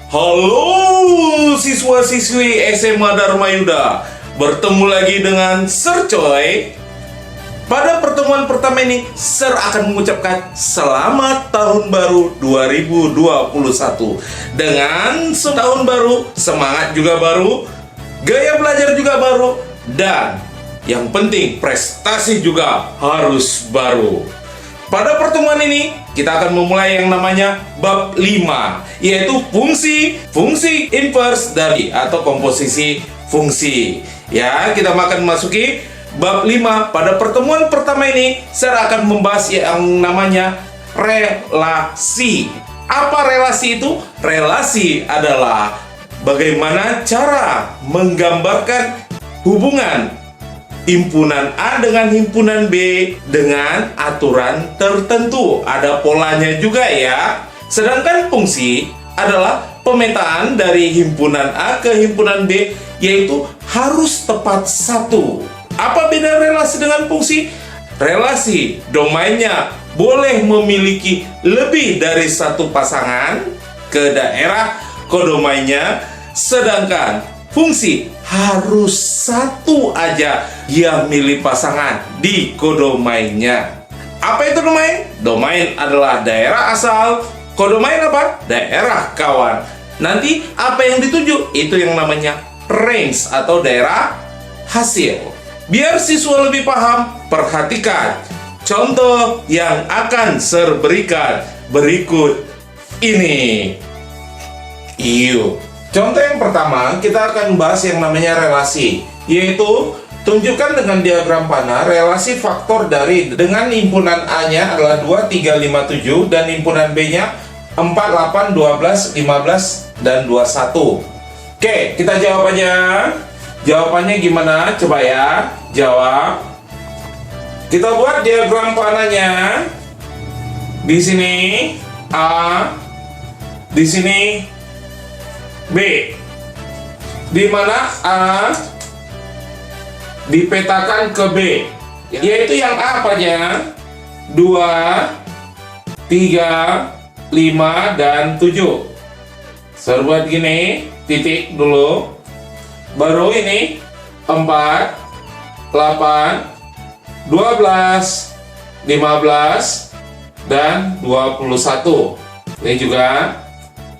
Halo siswa-siswi SMA Dharma Yuda, bertemu lagi dengan Sir Choi. Pada pertemuan pertama ini, Sir akan mengucapkan selamat tahun baru 2021. Dengan tahun baru, semangat juga baru, gaya belajar juga baru, dan yang penting prestasi juga harus baru. Pada pertemuan ini, kita akan memulai yang namanya bab 5, yaitu fungsi inverse dari atau komposisi fungsi. Ya, kita akan masuki bab 5. Pada pertemuan pertama ini, saya akan membahas yang namanya relasi. Apa relasi itu? Relasi adalah bagaimana cara menggambarkan hubungan himpunan A dengan himpunan B dengan aturan tertentu. Ada polanya juga ya. Sedangkan fungsi adalah pemetaan dari himpunan A ke himpunan B, yaitu harus tepat satu. Apa beda relasi dengan fungsi? Relasi domainnya boleh memiliki lebih dari satu pasangan ke daerah kodomainnya, sedangkan fungsi harus satu aja yang milih pasangan di kodomainnya. Apa itu domain? Domain adalah daerah asal, kodomain apa? Daerah kawan. Nanti apa yang dituju? Itu yang namanya range atau daerah hasil. Biar siswa lebih paham, perhatikan contoh yang akan Sir berikan berikut ini. Yuk. Contoh yang pertama, kita akan bahas yang namanya relasi, yaitu tunjukkan dengan diagram panah relasi faktor dari dengan himpunan A-nya adalah 2, 3, 5, 7 dan himpunan B-nya 4, 8, 12, 15 dan 21. Oke, kita jawab aja. Jawabannya gimana? Coba ya, jawab. Kita buat diagram panahnya. Di sini A, di sini B, di mana A dipetakan ke B, yaitu yang A apanya? 2, 3, 5, dan 7. Saya buat gini, titik dulu. Baru ini 4, 8, 12, 15, dan 21. Ini juga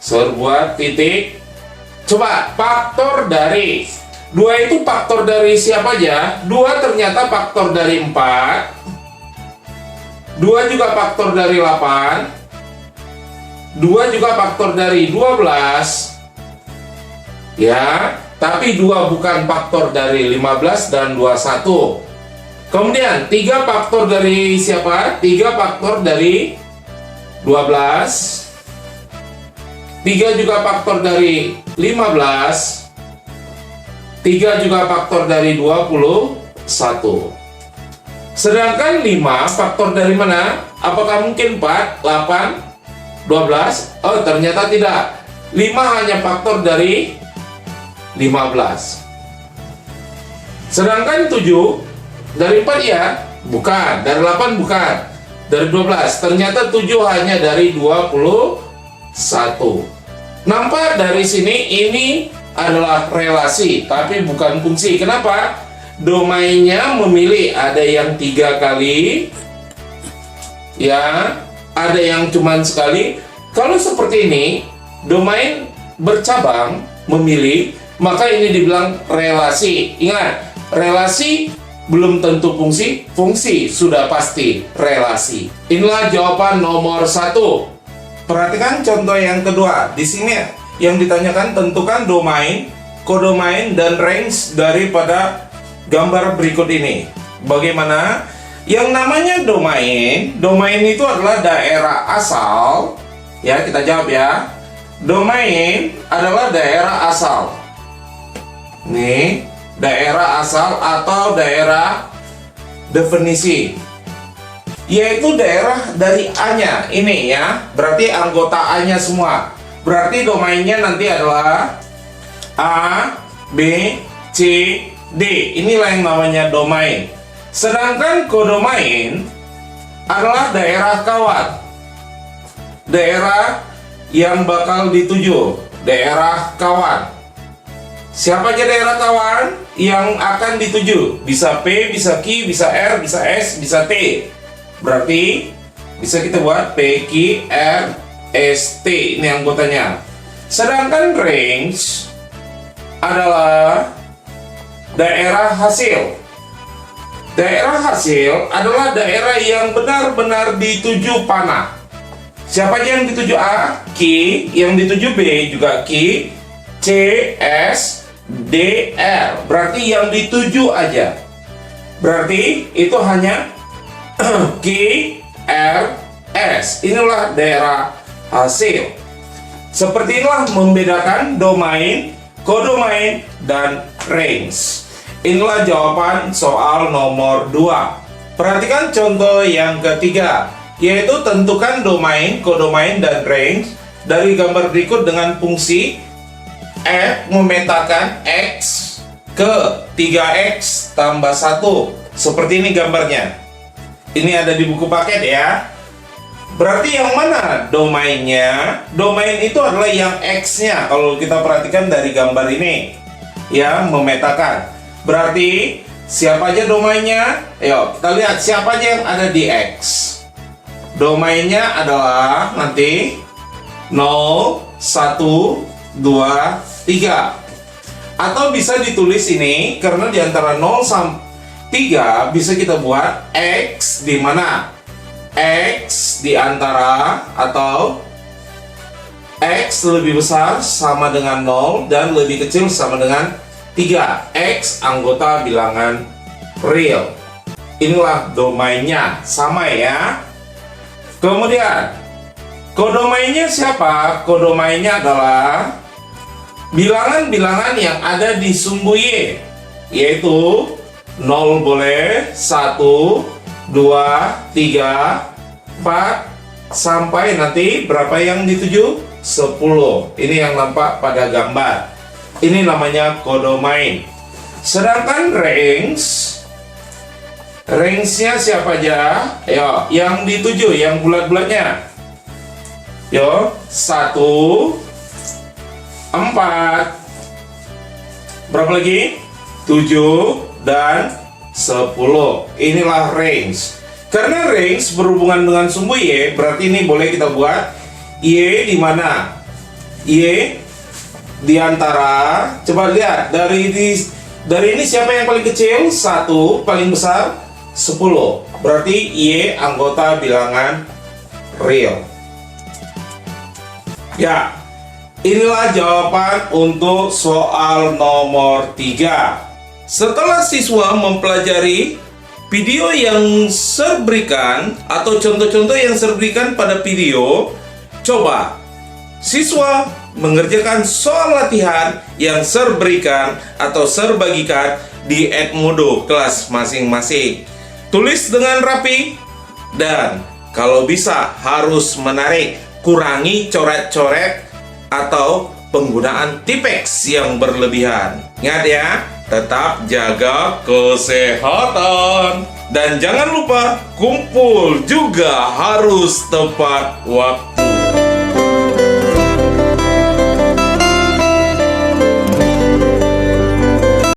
saya buat titik. Coba faktor dari 2 itu faktor dari siapa aja? 2 ternyata faktor dari 4, 2 juga faktor dari 8, 2 juga faktor dari 12. Ya, tapi 2 bukan faktor dari 15 dan 21. Kemudian 3 faktor dari siapa? 3 faktor dari 12, 3 juga faktor dari 15, 3 juga faktor dari 21. Sedangkan 5 faktor dari mana? Apakah mungkin 4, 8, 12? Oh, ternyata tidak. 5 hanya faktor dari 15. Sedangkan 7 dari 4 ya? Bukan. Dari 8 bukan. Dari 12. Ternyata 7 hanya dari 21. Nampak dari sini ini adalah relasi, tapi bukan fungsi. Kenapa? Domainnya memilih, ada yang 3 kali, ya, ada yang cuman sekali. Kalau seperti ini, domain bercabang memilih, maka ini dibilang relasi. Ingat, relasi belum tentu fungsi, fungsi sudah pasti relasi. Inilah jawaban nomor 1. Perhatikan contoh yang kedua. Di sini yang ditanyakan, tentukan domain, kodomain, dan range daripada gambar berikut ini. Bagaimana? Yang namanya domain, domain itu adalah daerah asal. Ya, kita jawab ya. Domain adalah daerah asal. Nih, daerah asal atau daerah definisi, yaitu daerah dari A-nya ini ya, berarti anggota A-nya semua. Berarti domainnya nanti adalah A, B, C, D. Inilah yang namanya domain. Sedangkan kodomain adalah daerah kawan, daerah yang bakal dituju. daerah kawan. Siapa aja daerah kawan yang akan dituju? Bisa P, bisa Q, bisa R, bisa S, bisa T. Berarti bisa kita buat P, Q, R, S, T. Ini anggotanya. Sedangkan range adalah daerah hasil. Daerah hasil adalah daerah yang benar-benar dituju panah. Siapa aja yang dituju A? Q. Yang dituju B juga Q. C, S, D, R. Berarti yang dituju aja. Berarti itu hanya Q, R, S. Inilah daerah hasil. Seperti inilah membedakan domain, kodomain, dan range. Inilah jawaban soal nomor 2. Perhatikan contoh yang ketiga, yaitu tentukan domain, kodomain, dan range dari gambar berikut dengan fungsi F memetakan X ke 3X tambah 1. Seperti ini gambarnya. Ini ada di buku paket ya. Berarti yang mana domainnya? Domain itu adalah yang X-nya. Kalau kita perhatikan dari gambar ini, yang memetakan. Berarti siapa aja domainnya? Ayo kita lihat siapa aja yang ada di X. Domainnya adalah nanti 0, 1, 2, 3. Atau bisa ditulis ini karena di antara 0 sampai 3 bisa kita buat X di mana? X di antara atau X lebih besar sama dengan 0 dan lebih kecil sama dengan 3. X anggota bilangan real. Inilah domainnya, sama ya. Kemudian kodomainnya siapa? Kodomainnya adalah bilangan-bilangan yang ada di sumbu Y, yaitu 0 boleh, 1, 2, 3, 4, sampai nanti berapa yang dituju? 10. Ini yang nampak pada gambar. Ini namanya kodomain. Sedangkan range-nya siapa aja? Yo, yang dituju, yang bulat-bulatnya. Yo, 1, 4, berapa lagi? 7 dan 10. Inilah range. Karena range berhubungan dengan sumbu Y, berarti ini boleh kita buat Y di mana? Y di antara, coba lihat dari ini siapa yang paling kecil? 1, paling besar 10. Berarti Y anggota bilangan real. Ya, inilah jawaban untuk soal nomor 3. Setelah siswa mempelajari video yang saya berikan atau contoh-contoh yang saya berikan pada video, coba siswa mengerjakan soal latihan yang saya berikan atau saya bagikan di Edmodo kelas masing-masing. Tulis dengan rapi dan kalau bisa harus menarik, kurangi coret-coret atau penggunaan tipex yang berlebihan. Ingat ya, tetap jaga kesehatan. Dan jangan lupa kumpul juga harus tepat waktu.